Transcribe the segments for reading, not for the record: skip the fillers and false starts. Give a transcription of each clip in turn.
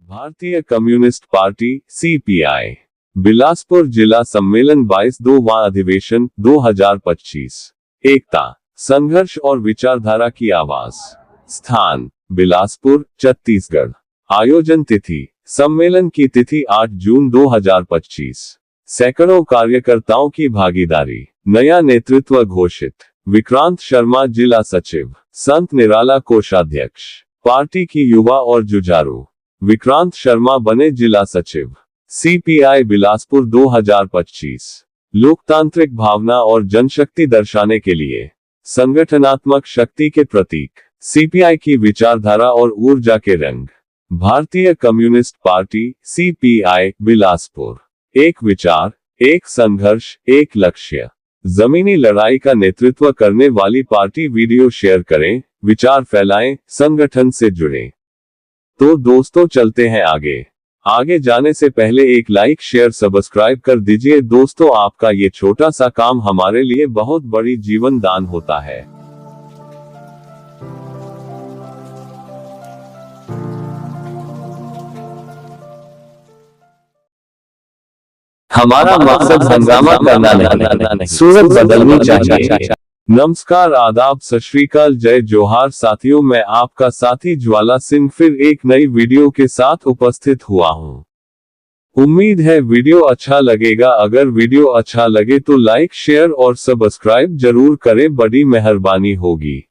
भारतीय communist party CPI Bilaspur जिला सम्मेलन 22वां अधिवेशन 2025। एकता, संघर्ष और विचारधारा की आवाज। स्थान बिलासपुर, छत्तीसगढ़। आयोजन तिथि सम्मेलन की तिथि 8 जून 2025। सैकड़ों कार्यकर्ताओं की भागीदारी। नया नेतृत्व घोषित। विक्रांत शर्मा जिला सचिव, संत निराला कोषाध्यक्ष। पार्टी की युवा और जुझारू विक्रांत शर्मा बने जिला सचिव। सीपीआई बिलासपुर 2025। लोकतांत्रिक भावना और जनशक्ति दर्शाने के लिए संगठनात्मक शक्ति के प्रतीक। सीपीआई की विचारधारा और ऊर्जा के रंग। भारतीय कम्युनिस्ट पार्टी सीपीआई बिलासपुर। एक विचार, एक संघर्ष, एक लक्ष्य। जमीनी लड़ाई का नेतृत्व करने वाली पार्टी। वीडियो शेयर करें, विचार फैलाएं, संगठन से जुड़ें। तो दोस्तों चलते हैं आगे जाने से पहले एक लाइक शेयर सब्सक्राइब कर दीजिए दोस्तों। आपका ये छोटा सा काम हमारे लिए बहुत बड़ी जीवन दान होता है। हमारा मकसद हंगामा करना नहीं, सूरत बदलनी चाहिए। नमस्कार, आदाब, सत श्री अकाल, जय जोहार साथियों। मैं आपका साथी ज्वाला सिंह फिर एक नई वीडियो के साथ उपस्थित हुआ हूं। उम्मीद है वीडियो अच्छा लगेगा। अगर वीडियो अच्छा लगे तो लाइक शेयर और सब्सक्राइब जरूर करें, बड़ी मेहरबानी होगी।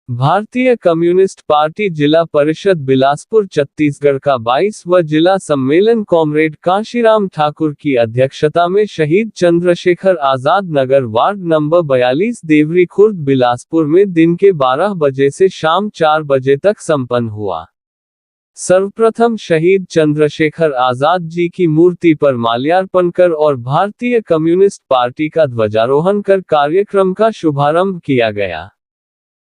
भारतीय कम्युनिस्ट पार्टी जिला परिषद बिलासपुर छत्तीसगढ़ का 22वां जिला सम्मेलन कॉमरेड कांशीराम ठाकुर की अध्यक्षता में शहीद चंद्रशेखर आजाद नगर वार्ड नंबर 42 देवरी खुर्द बिलासपुर में दिन के 12 बजे से शाम 4 बजे तक संपन्न हुआ। सर्वप्रथम शहीद चंद्रशेखर आजाद जी की मूर्ति पर माल्यार्पण कर और भारतीय कम्युनिस्ट पार्टी का ध्वजारोहण कर कार्यक्रम का शुभारंभ किया गया।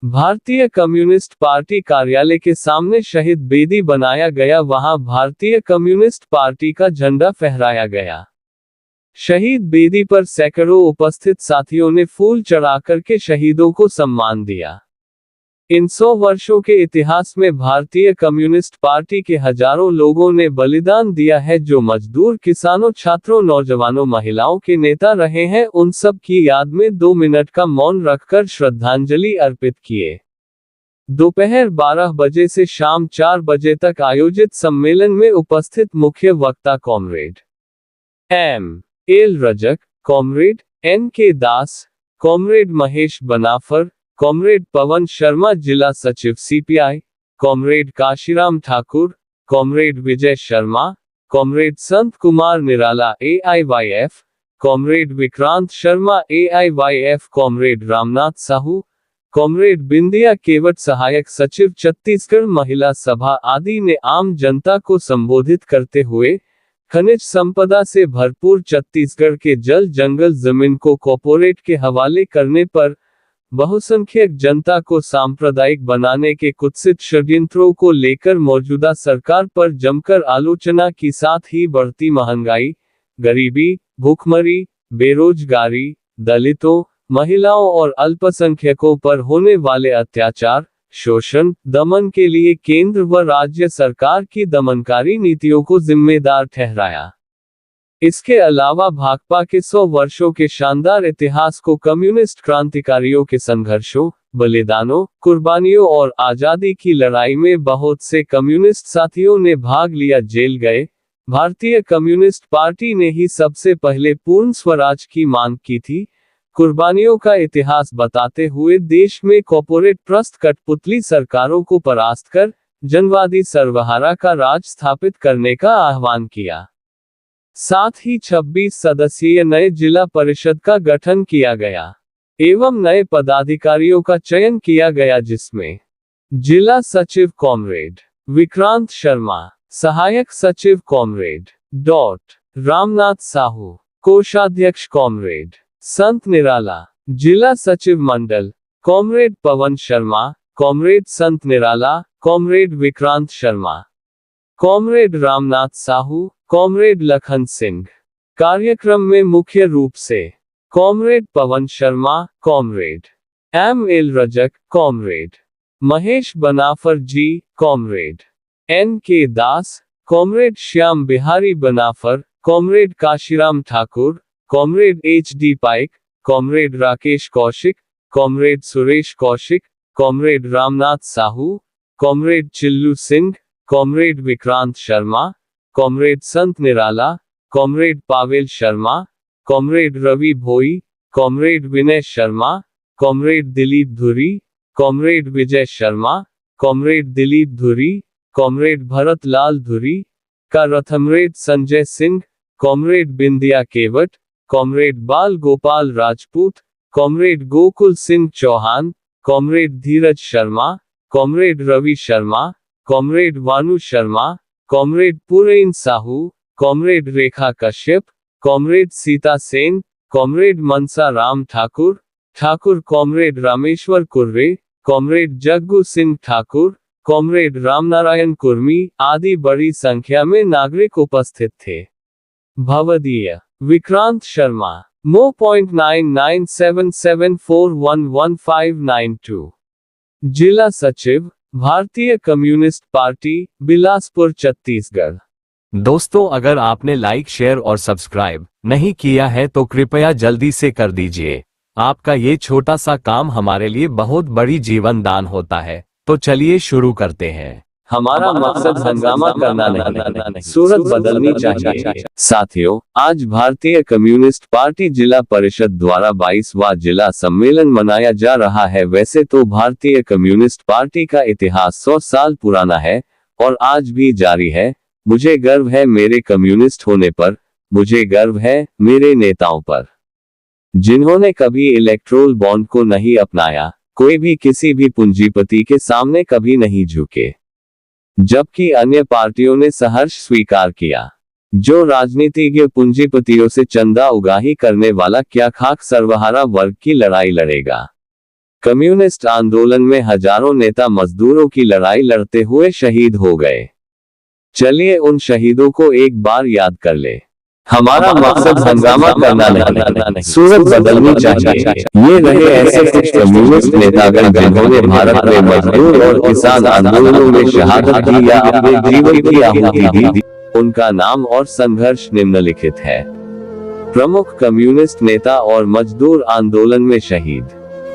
भारतीय कम्युनिस्ट पार्टी कार्यालय के सामने शहीद बेदी बनाया गया, वहां भारतीय कम्युनिस्ट पार्टी का झंडा फहराया गया। शहीद बेदी पर सैकड़ों उपस्थित साथियों ने फूल चढ़ाकर के शहीदों को सम्मान दिया। इन 100 वर्षों के इतिहास में भारतीय कम्युनिस्ट पार्टी के हजारों लोगों ने बलिदान दिया है, जो मजदूर, किसानों, छात्रों, नौजवानों, महिलाओं के नेता रहे हैं। उन सब की याद में 2 मिनट का मौन रखकर श्रद्धांजलि अर्पित किए। दोपहर 12 बजे से शाम 4 बजे तक आयोजित सम्मेलन में उपस्थित मुख्य वक्ता comrade ML. Rajak, comrade N.K. Das, comrade Mahesh Banafar, comrade Pawan Sharma जिला सचिव CPI, comrade Kashiram Thakur, comrade Vijay Sharma, comrade Sant Kumar Nirala AIYF, comrade Vikrant Sharma AIYF, comrade Ramnath Sahu, comrade Bindiya Kewat सहायक सचिव छत्तीसगढ़ महिला सभा आदि ने आम जनता को संबोधित करते हुए खनिज संपदा से भरपूर छत्तीसगढ़ के जल जंगल जमीन को कॉर्पोरेट के हवाले करने पर बहुसंख्यक जनता को सांप्रदायिक बनाने के कुत्सित षड्यंत्रों को लेकर मौजूदा सरकार पर जमकर आलोचना की, साथ ही बढ़ती महंगाई, गरीबी, भूखमरी, बेरोजगारी, दलितों, महिलाओं और अल्पसंख्यकों पर होने वाले अत्याचार, शोषण, दमन के लिए केंद्र व राज्य सरकार की दमनकारी नीतियों को जिम्मेदार ठहराया। इसके अलावा भाकपा के 100 वर्षों के शानदार इतिहास को कम्युनिस्ट क्रांतिकारियों के संघर्षों, बलिदानों, कुर्बानियों और आजादी की लड़ाई में बहुत से कम्युनिस्ट साथियों ने भाग लिया, जेल गए। भारतीय कम्युनिस्ट पार्टी ने ही सबसे पहले पूर्ण स्वराज की मांग की थी। कुर्बानियों का इतिहास बताते हुए देश में कॉर्पोरेट प्रस्त कठपुतली सरकारों को परास्त कर जनवादी सर्वहारा का राज स्थापित करने का आह्वान किया। साथ ही 26 सदस्यीय नए जिला परिषद का गठन किया गया एवं नए पदाधिकारियों का चयन किया गया, जिसमें जिला सचिव कॉमरेड विक्रांत शर्मा, सहायक सचिव कॉमरेड रामनाथ साहू, कोषाध्यक्ष कॉमरेड संत निराला, जिला सचिव मंडल comrade Pawan Sharma, comrade Sant Nirala, comrade Vikrant Sharma, comrade Ramnath Sahu, comrade Lakhan Singh. कार्यक्रम में मुख्य रूप से comrade Pawan Sharma, comrade M.L. Rajak, comrade Mahesh Banafar ji, comrade N.K. Das, comrade Shyam Bihari Banafar, comrade Kashiram Thakur, comrade HD Paik, comrade Rakesh Kaushik, comrade Suresh Kaushik, comrade Ramnath Sahu, comrade Chillu Singh, comrade Vikrant Sharma, comrade Sant Nirala, comrade Pavel Sharma, comrade Ravi Bhoi, comrade Vinay Sharma, comrade Dilip Dhuri, comrade Vijay Sharma, comrade Dilip Dhuri, comrade Bharat Lal Dhuri, comrade Sanjay Singh, comrade Bindiya Kewat, comrade Bal Gopal Rajput, comrade Gokul Singh Chauhan, comrade Dheeraj Sharma, comrade Ravi Sharma, comrade Vanu Sharma, comrade Puren Sahu, comrade Rekha Kashyap, comrade Sita Sen, comrade Mansa Ram Thakur, comrade Rameshwar Kurre, comrade Jaggu Singh Thakur, comrade Ramnarayan Kurmi आदि बड़ी संख्या में नागरिक उपस्थित थे। भवदीय Vikrant Sharma mo.9977411592 जिला सचिव भारतीय कम्युनिस्ट पार्टी बिलासपुर छत्तीसगढ़। दोस्तों, अगर आपने लाइक, शेयर और सब्सक्राइब नहीं किया है तो कृपया जल्दी से कर दीजिए। आपका ये छोटा सा काम हमारे लिए बहुत बड़ी जीवन दान होता है। तो चलिए शुरू करते हैं। हमारा मकसद हंगामा करना नहीं, सूरत बदलनी चाहिए। साथियों, आज भारतीय कम्युनिस्ट पार्टी जिला परिषद द्वारा 22वां जिला सम्मेलन मनाया जा रहा है। वैसे तो भारतीय कम्युनिस्ट पार्टी का इतिहास 100 साल पुराना है और आज भी जारी है। मुझे गर्व है मेरे कम्युनिस्ट होने पर, मुझे गर्व है मेरे नेताओं पर, जिन्होंने कभी इलेक्ट्रोल बॉन्ड को नहीं अपनाया, कोई भी किसी भी पूंजीपति के सामने कभी नहीं झुके, जबकि अन्य पार्टियों ने सहर्ष स्वीकार किया। जो राजनीतिज्ञ पूंजीपतियों से चंदा उगाही करने वाला क्या खाक सर्वहारा वर्ग की लड़ाई लड़ेगा। कम्युनिस्ट आंदोलन में हजारों नेता मजदूरों की लड़ाई लड़ते हुए शहीद हो गए। चलिए उन शहीदों को एक बार याद कर ले। हमारा मकसद हंगामा करना नहीं, सूरत बदलनी चाहिए। ये रहे ऐसे कुछ कम्युनिस्ट नेतागण जिन्होंने भारत में मजदूर और किसान आंदोलनों में शहादत दी या अपने जीवन की आहुति दी। उनका नाम और संघर्ष निम्नलिखित है। प्रमुख कम्युनिस्ट नेता और मजदूर आंदोलन में शहीद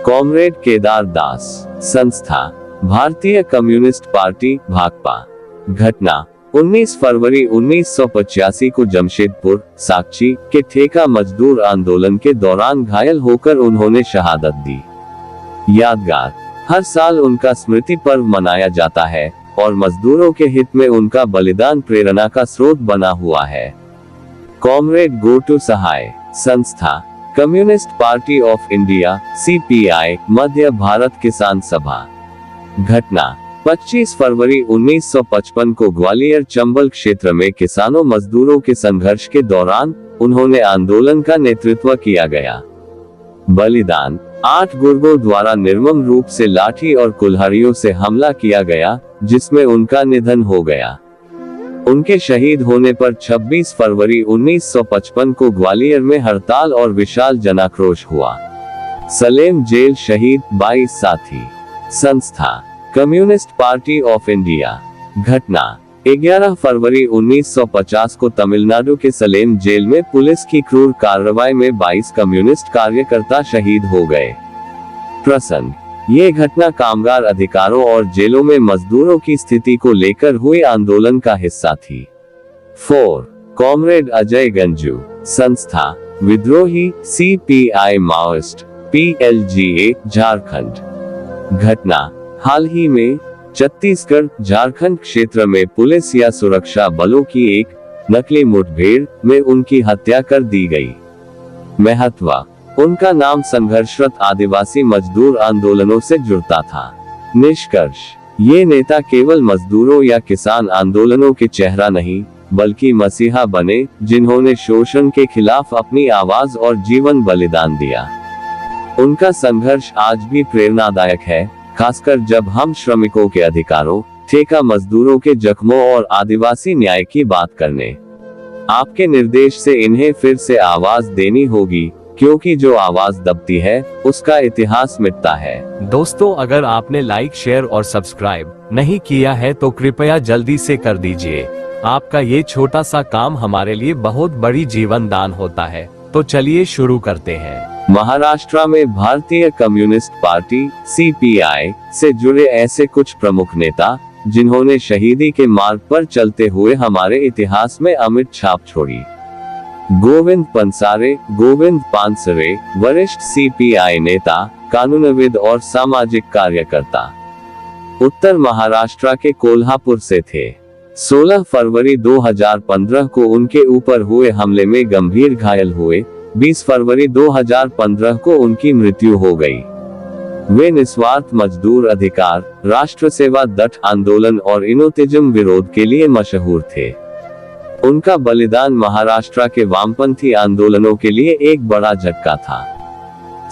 कॉमरेड केदार दास। संस्था भारतीय कम्युनिस्ट पार्टी भाकपा। घटना 19 फरवरी 1985 को जमशेदपुर साकची के ठेका मजदूर आंदोलन के दौरान घायल होकर उन्होंने शहादत दी। यादगार, हर साल उनका स्मृति पर्व मनाया जाता है और मजदूरों के हित में उनका बलिदान प्रेरणा का स्रोत बना हुआ है। कॉमरेड गोटू सहाय। संस्था communist party of India CPI मध्य भारत किसान सभा। घटना 25 फरवरी 1955 को ग्वालियर चंबल क्षेत्र में किसानों मजदूरों के संघर्ष के दौरान उन्होंने आंदोलन का नेतृत्व किया गया। बलिदान 8 गुर्गों द्वारा निर्मम रूप से लाठी और कुल्हाड़ियों से हमला किया गया, जिसमें उनका निधन हो गया। उनके शहीद होने पर 26 फरवरी 1955 को ग्वालियर में हड़ताल और विशाल जनाक्रोश हुआ। सलेम जेल शहीद 22 साथी। संस्था कम्युनिस्ट पार्टी ऑफ इंडिया। घटना 11 फरवरी 1950 को तमिलनाडु के सलेम जेल में पुलिस की क्रूर कार्रवाई में 22 कम्युनिस्ट कार्यकर्ता शहीद हो गए। प्रसंग, ये घटना कामगार अधिकारों और जेलों में मजदूरों की स्थिति को लेकर हुए आंदोलन का हिस्सा थी। 4 कॉमरेड अजय गंजू। संस्था विद्रोही CPI माओइस्ट PLGA झारखंड। घटना हाल ही में छत्तीसगढ़ झारखंड क्षेत्र में पुलिस या सुरक्षा बलों की एक नकली मुठभेड़ में उनकी हत्या कर दी गई। महत्व, उनका नाम संघर्षरत आदिवासी मजदूर आंदोलनों से जुड़ता था। निष्कर्ष, ये नेता केवल मजदूरों या किसान आंदोलनों के चेहरा नहीं, बल्कि मसीहा बने, जिन्होंने शोषण के खिलाफ अपनी आवाज और जीवन बलिदान दिया। उनका संघर्ष आज भी प्रेरणादायक है, खासकर जब हम श्रमिकों के अधिकारों, ठेका मजदूरों के जख्मों और आदिवासी न्याय की बात करने। आपके निर्देश से इन्हें फिर से आवाज देनी होगी, क्योंकि जो आवाज दबती है उसका इतिहास मिटता है। दोस्तों, अगर आपने लाइक, शेयर और सब्सक्राइब नहीं किया है तो कृपया जल्दी से कर दीजिए। आपका ये छोटा सा काम हमारे लिए बहुत बड़ी जीवन दान होता है। तो चलिए शुरू करते हैं। महाराष्ट्र में भारतीय कम्युनिस्ट पार्टी (सीपीआई) से जुड़े ऐसे कुछ प्रमुख नेता जिन्होंने शहीदी के मार्ग पर चलते हुए हमारे इतिहास में अमिट छाप छोड़ी। गोविंद पानसरे, वरिष्ठ सीपीआई नेता, कानूनविद और सामाजिक कार्यकर्ता, उत्तर महाराष्ट्र के कोल्हापुर से थे। 16 फरवरी 2015 को उनके ऊपर हुए हमले में गंभीर घायल हुए। 20 फरवरी 2015 को उनकी मृत्यु हो गई। वे निस्वार्थ मजदूर अधिकार, राष्ट्र सेवा दठ आंदोलन और इनोतिज्म विरोध के लिए मशहूर थे। उनका बलिदान महाराष्ट्र के वामपंथी आंदोलनों के लिए एक बड़ा झटका था।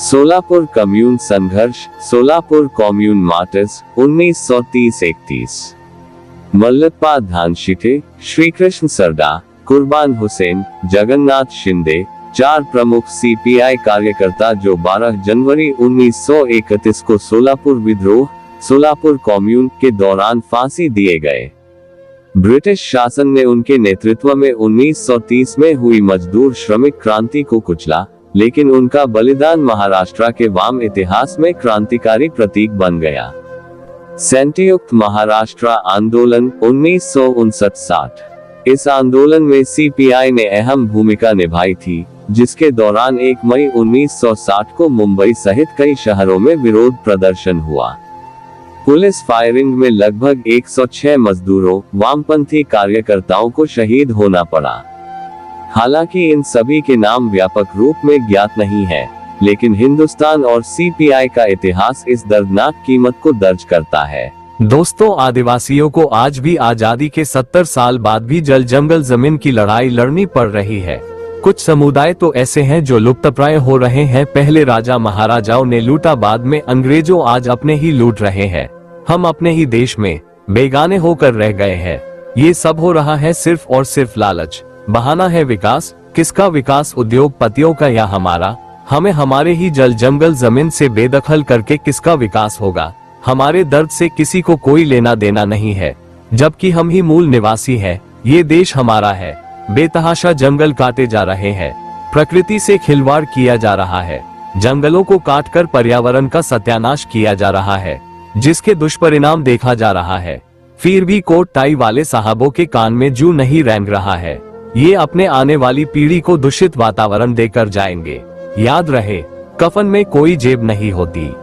सोलापुर कम्यून संघर्ष, सोलापुर कम्यून मार्टर्स, 1930-31। मल्लप्पा धानशिटे, श्रीकृष्ण सरडा, कुर्बान हुसैन, जगन्नाथ शिंदे, 4 प्रमुख सीपीआई कार्यकर्ता जो 12 जनवरी 1931 को सोलापुर विद्रोह, सोलापुर कम्यून के दौरान फांसी दिए गए। ब्रिटिश शासन ने उनके नेतृत्व में 1930 में हुई मजदूर श्रमिक क्रांति को कुचला, लेकिन उनका बलिदान महाराष्ट्र के वाम इतिहास में क्रांतिकारी प्रतीक बन गया। संयुक्त महाराष्ट्र आंदोलन 1959-60। इस आंदोलन में सीपीआई ने अहम भूमिका निभाई थी, जिसके दौरान 1 मई 1960 को मुंबई सहित कई शहरों में विरोध प्रदर्शन हुआ। पुलिस फायरिंग में लगभग 106 मजदूरों, वामपंथी कार्यकर्ताओं को शहीद होना पड़ा। हालांकि इन सभी के नाम व्यापक रूप में ज्ञात नहीं है, लेकिन हिंदुस्तान और सीपीआई का इतिहास इस दर्दनाक कीमत को दर्ज करता है। दोस्तों, आदिवासियों को आज भी आजादी के 70 साल बाद भी जल जंगल जमीन की लड़ाई लड़नी पड़ रही है। कुछ समुदाय तो ऐसे हैं जो लुप्तप्राय हो रहे हैं। पहले राजा महाराजाओं ने लूटा, बाद में अंग्रेजों आज अपने ही लूट रहे हैं। हम अपने ही देश में बेगाने होकर रह गए हैं। ये सब हो रहा है सिर्फ और सिर्फ लालच, बहाना है विकास। किसका विकास, उद्योगपतियों का या हमारा? हमें हमारे ही जल जंगल जमीन से बेदखल करके किसका विकास होगा? हमारे दर्द से किसी को कोई लेना देना नहीं है, जबकि हम ही मूल निवासी हैं। ये देश हमारा है। बेतहाशा जंगल काटे जा रहे हैं, प्रकृति से खिलवाड़ किया जा रहा है, जंगलों को काटकर पर्यावरण का सत्यानाश किया जा रहा है, जिसके दुष्परिणाम देखा जा रहा है। फिर भी कोट टाई वाले साहबों के कान में जू नहीं रेंग रहा है। ये अपने आने वाली पीढ़ी को दूषित वातावरण देकर जाएंगे। याद रहे, कफन में कोई जेब नहीं होती।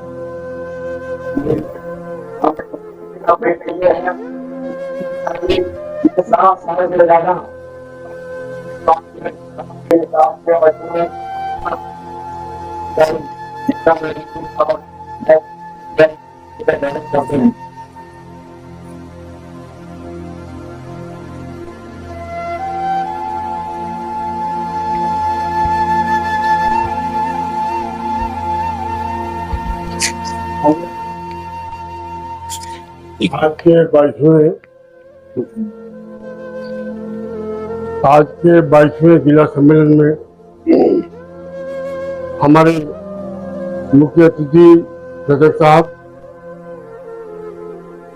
आज के 22वें जिला सम्मेलन में हमारे मुख्य अतिथि सदस्य साहब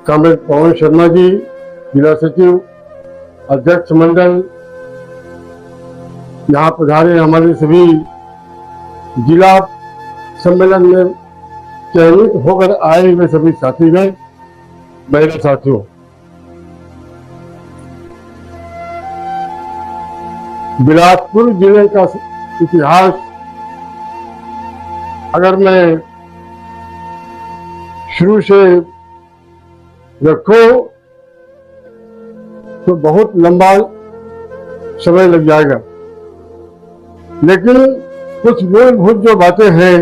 कॉमरेड पवन शर्मा जी, जिला सचिव, अध्यक्ष मंडल, यहाँ पधारे हमारे सभी जिला सम्मेलन में चयनित होकर आए हुए सभी साथीगण, मेरे साथियों, बिलासपुर जिले का इतिहास अगर मैं शुरू से रखूं तो बहुत लंबा समय लग जाएगा, लेकिन कुछ मूलभूत जो बातें हैं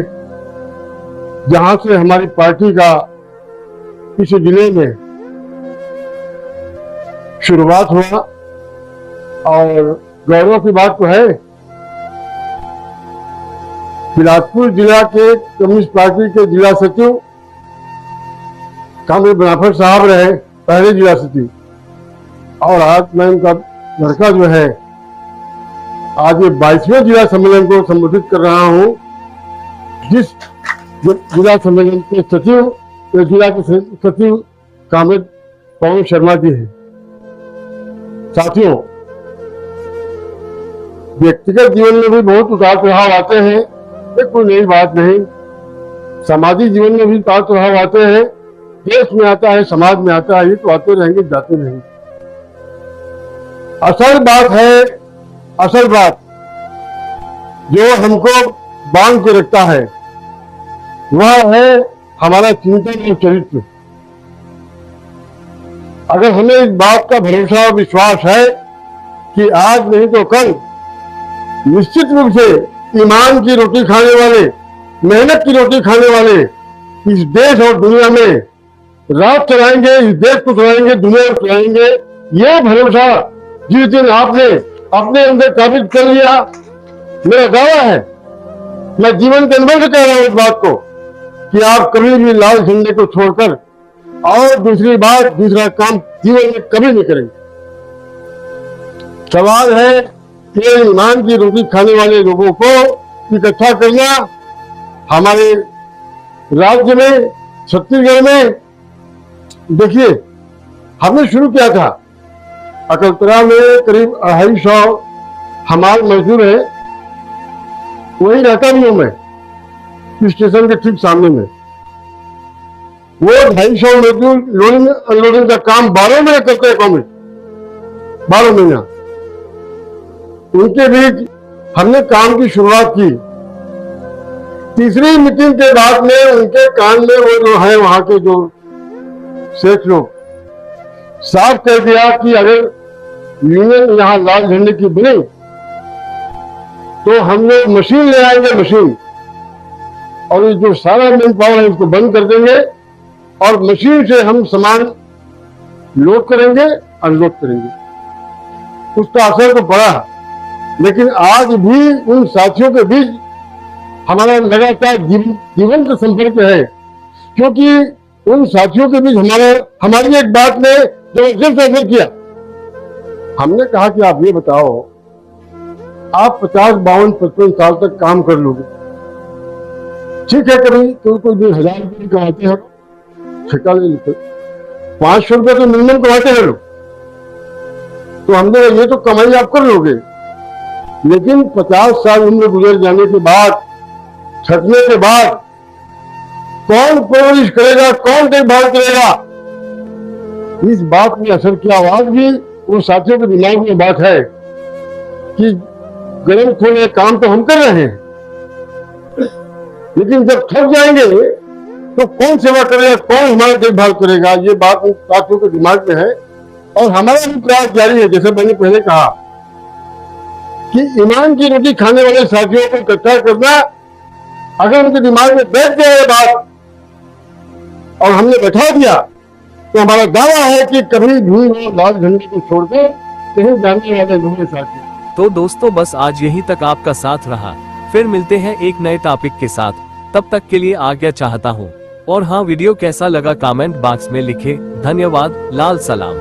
जहां से हमारी पार्टी का इस जिले में शुरुआत हुआ, और गौरव की बात तो है, बिलासपुर जिला के कम्युनिस्ट पार्टी के जिला सचिव कॉमरेड बनाफर साहब रहे, पहले जिला सचिव, और आज मैं उनका लड़का जो है आज ये 22वें जिला सम्मेलन को संबोधित कर रहा हूं, जिस जिला सम्मेलन के सचिव, जिला के सचिव कॉमरेड पवन शर्मा जी है। साथियों, व्यक्तिगत जीवन में भी बहुत उतार चढ़ाव आते हैं, ये कोई नई बात नहीं। सामाजिक जीवन में भी उतार चढ़ाव आते हैं, देश में आता है, समाज में आता है, ये तो आते रहेंगे, जाते रहेंगे। असल बात जो हमको बांध के रखता है वह है हमारा चिंतन और चरित्र। अगर हमें इस बात का भरोसा और विश्वास है कि आज नहीं तो कल निश्चित रूप से ईमान की रोटी खाने वाले, मेहनत की रोटी खाने वाले इस देश और दुनिया में राज चलाएंगे, इस देश को चलाएंगे, दुनिया को चलाएंगे। ये भरोसा जिस दिन आपने अपने अंदर काबिज कर लिया, मेरा दावा है, मैं जीवन के अनुभव से कह रहा हूं इस बात को, कि आप कभी भी लाल झंडे को छोड़कर और दूसरा काम जीवन में कभी नहीं करेंगे। सवाल है कि ईमान की रोटी खाने वाले लोगों को इकट्ठा करना। हमारे राज्य में, छत्तीसगढ़ में देखिए, हमने शुरू किया था अकलतरा में करीब 250 हमाल मजदूर है, वही रहता भी हूं मैं, स्टेशन के ठीक सामने में। वो 250 मजदूर लोडिंग अनलोडिंग का काम 12 महीने करते हैं, कॉमेंट 12 महीना। उनके बीच हमने काम की शुरुआत की। तीसरी मीटिंग के बाद में उनके कान में वो जो है वहां के जो शेख लोग साफ कर दिया कि अगर यूनियन यहाँ लाल झंडे की बने तो हम लोग मशीन ले आएंगे, मशीन, और ये जो सारा मैन पावर है उसको बंद कर देंगे और मशीन से हम सामान लोड करेंगे, अनलोड करेंगे। उसका असर तो पड़ा, लेकिन आज भी उन साथियों के बीच हमारा लगातार जीवन का संपर्क है, क्योंकि उन साथियों के बीच हमारी एक बात ने जबरदस्त असर किया। हमने कहा कि आप ये बताओ, आप 50, 52, 55 साल तक काम कर लोगे, ठीक है, कभी तो कोई 1000 रुपये कमाते हैं, ठेका ले लेते, 500 रुपये तो मिनिमम कमाते हैं लोग, तो हमने ये तो कमाई आप कर लोगे, लेकिन 50 साल उम्र गुजर जाने के बाद, थकने के बाद कौन परवरिश करेगा, कौन देखभाल करेगा? इस बात में असर किया। आज भी उन साथियों के दिमाग में बात है कि गरम खोले काम तो हम कर रहे हैं, लेकिन जब थक जाएंगे तो कौन सेवा करेगा, कौन हमारा देखभाल करेगा? ये बात उन साथियों के दिमाग में है और हमारा भी प्रयास जारी है। जैसे मैंने पहले कहा कि ईमान की रोटी खाने वाले साथियों को इकट्ठा करना, अगर उनके दिमाग में बैठ गया ये बात और हमने बैठा दिया, तो हमारा दावा है कि कभी भी वो लाल झंडे को छोड़कर कहीं जाने वाले नहीं साथी। तो दोस्तों, बस आज यहीं तक आपका साथ रहा। फिर मिलते हैं एक नए टॉपिक के साथ, तब तक के लिए आज्ञा चाहता हूँ। और हाँ, वीडियो कैसा लगा कमेंट बॉक्स में लिखे। धन्यवाद। लाल सलाम।